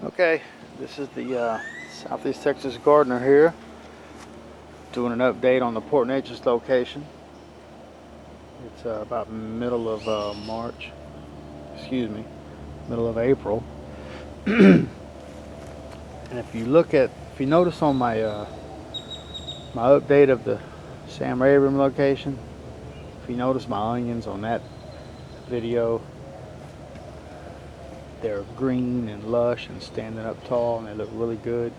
Okay, this is the Southeast Texas gardener here, doing an update on the Port Neches location. It's about middle of March, excuse me, middle of April. And if you notice on my update of the Sam Rayburn location, if you notice my onions on that video, they're green and lush and standing up tall and they look really good.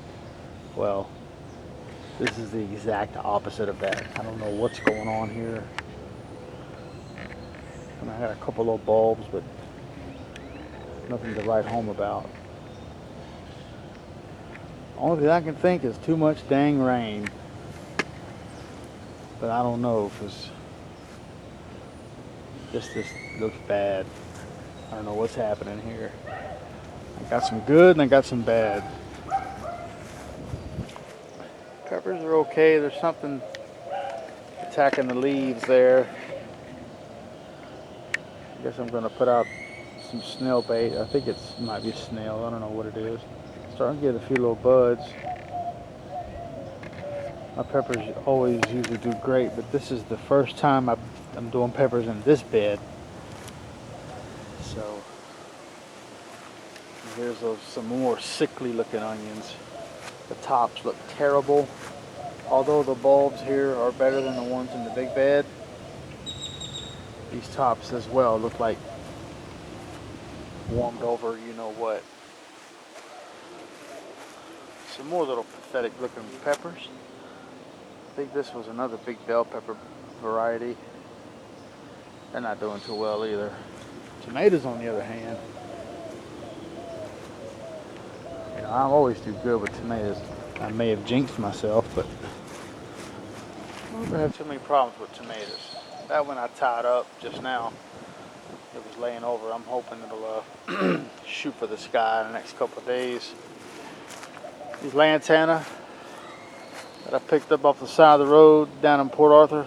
Well, this is the exact opposite of that. I don't know what's going on here. And I got a couple little bulbs, but nothing to write home about. Only thing I can think is too much dang rain. But I don't know, because this looks bad. I don't know what's happening here. I got some good and I got some bad. Peppers are okay. There's something attacking the leaves there. I guess I'm going to put out some snail bait. I think it might be snail. I don't know what it is. Starting to get a few little buds. My peppers always usually do great, but this is the first time I'm doing peppers in this bed. So here's some more sickly looking onions. The tops look terrible. Although the bulbs here are better than the ones in the big bed, these tops as well look like warmed over you know what. Some more little pathetic looking peppers. I think this was another big bell pepper variety. They're not doing too well either. Tomatoes, on the other hand, you know, I always do good with tomatoes. I may have jinxed myself, but I never have too many problems with tomatoes. That one I tied up just now. It was laying over. I'm hoping it'll shoot for the sky in the next couple of days. These lantana that I picked up off the side of the road down in Port Arthur,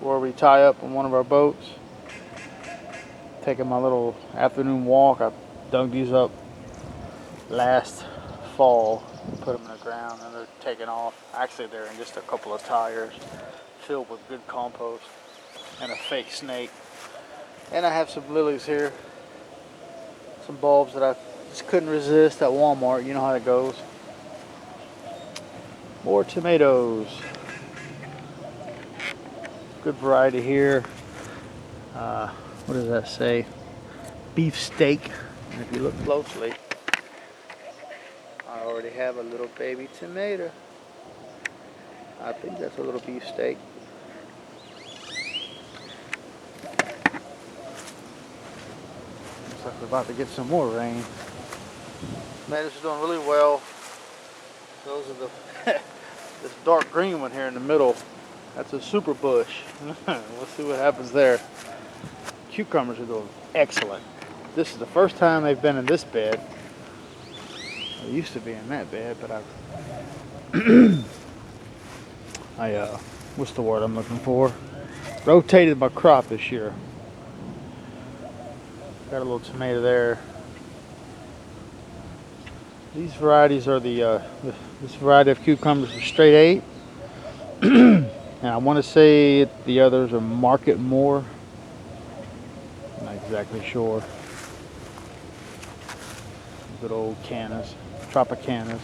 where we tie up on one of our boats. Taking my little afternoon walk, I dug these up last fall, put them in the ground, and they're taking off. Actually, they're in just a couple of tires filled with good compost and a fake snake. And I have some lilies here, some bulbs that I just couldn't resist at Walmart. You know how it goes. More tomatoes. Good variety here. What does that say? Beef steak. And if you look closely, I already have a little baby tomato. I think that's a little beef steak. Looks like we're about to get some more rain. Tomatoes are doing really well. Those are the this dark green one here in the middle. That's a super bush. We'll see what happens there. Cucumbers are doing excellent. This is the first time they've been in this bed. I used to be in that bed, but what's the word I'm looking for? Rotated my crop this year. Got a little tomato there. These varieties are this variety of cucumbers are straight 8. And I want to say the others are Market More. I'm not exactly sure. Good old Canas, Tropicanas.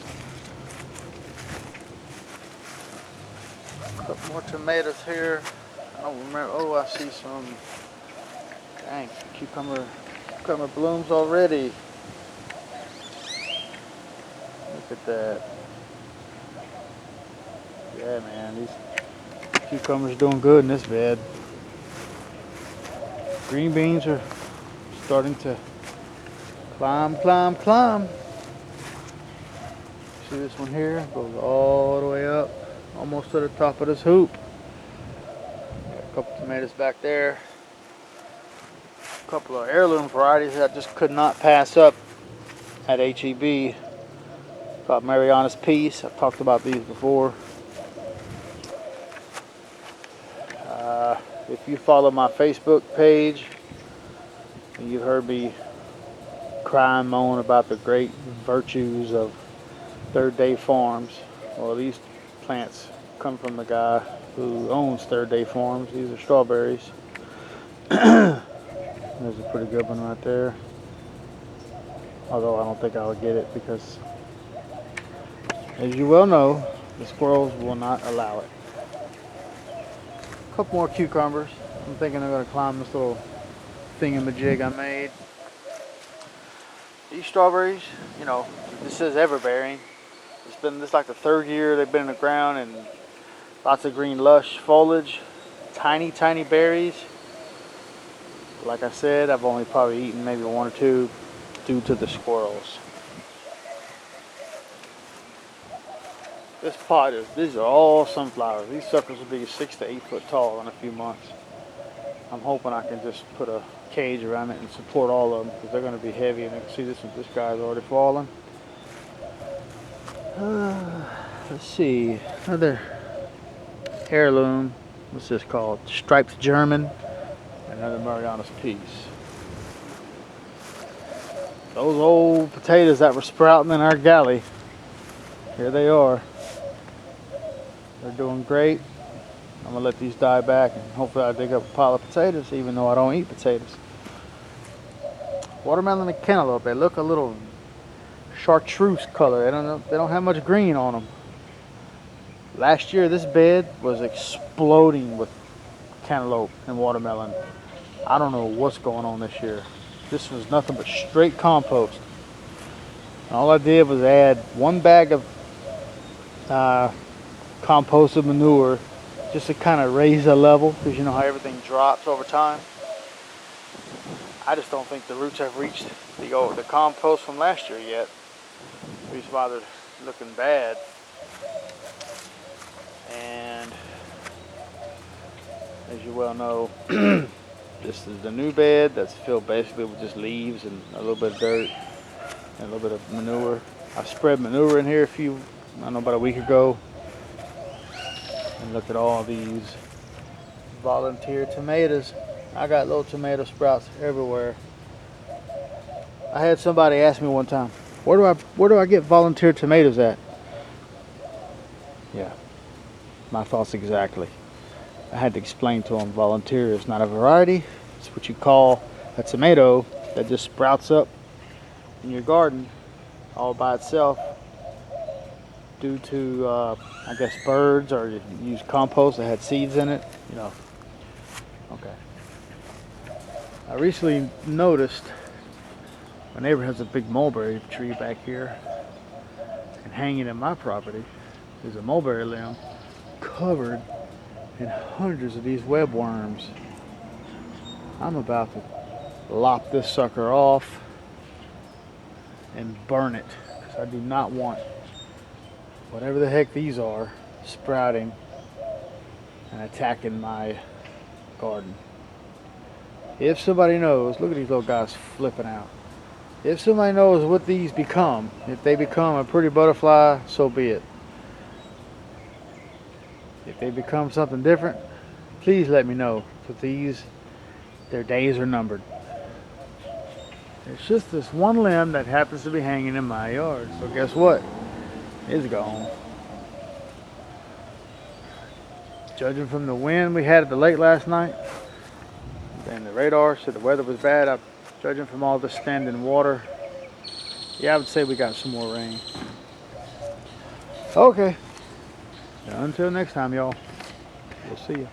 A couple more tomatoes here. I don't remember. Oh, I see some. Dang, cucumber blooms already. Look at that. Yeah, man, these cucumbers are doing good in this bed. Green beans are starting to climb. See this one here? Goes all the way up, almost to the top of this hoop. Got a couple tomatoes back there. A couple of heirloom varieties that I just could not pass up at HEB. Called Mariana's Peace. I've talked about these before. If you follow my Facebook page, and you've heard me cry and moan about the great virtues of Third Day Farms. Well, these plants come from the guy who owns Third Day Farms. These are strawberries. There's a pretty good one right there. Although I don't think I'll get it because, as you well know, the squirrels will not allow it. A couple more cucumbers. I'm thinking I'm going to climb this little thingamajig I made. These strawberries, you know, this says everbearing. This like the third year they've been in the ground, and lots of green lush foliage, tiny berries. Like I said, I've only probably eaten maybe one or two due to the squirrels. This pot these are all sunflowers. These suckers will be 6 to 8 foot tall in a few months. I'm hoping I can just put a cage around it and support all of them because they're going to be heavy. And you can see this guy's already falling. Let's see, another heirloom. What's this called? Striped German. Another Mariana's piece. Those old potatoes that were sprouting in our galley, here they are. They're doing great. I'm gonna let these die back and hopefully I dig up a pile of potatoes, even though I don't eat potatoes. Watermelon and cantaloupe, they look a little chartreuse color. They don't have much green on them. Last year this bed was exploding with cantaloupe and watermelon. I don't know what's going on this year. This was nothing but straight compost. All I did was add 1 bag of composted manure just to kind of raise the level, because you know how everything drops over time. I just don't think the roots have reached the compost from last year yet. At least why they're looking bad. And as you well know, this is the new bed that's filled basically with just leaves and a little bit of dirt and a little bit of manure. I spread manure in here about a week ago. And look at all these volunteer tomatoes. I got little tomato sprouts everywhere. I had somebody ask me one time, where do I get volunteer tomatoes at? Yeah, my thoughts exactly. I had to explain to them, volunteer is not a variety. It's what you call a tomato that just sprouts up in your garden all by itself due to, I guess, birds, or you use compost that had seeds in it, you know. Okay. I recently noticed my neighbor has a big mulberry tree back here, and hanging in my property is a mulberry limb covered in hundreds of these webworms. I'm about to lop this sucker off and burn it, because I do not want whatever the heck these are sprouting and attacking my garden. If somebody knows, look at these little guys flipping out. If somebody knows what these become, if they become a pretty butterfly, so be it. If they become something different, please let me know. But these, their days are numbered. It's just this one limb that happens to be hanging in my yard. So guess what? It's gone. Judging from the wind we had at the lake last night, and the radar said the weather was bad, judging from all the standing water, yeah, I would say we got some more rain. Okay. Until next time, y'all. We'll see you.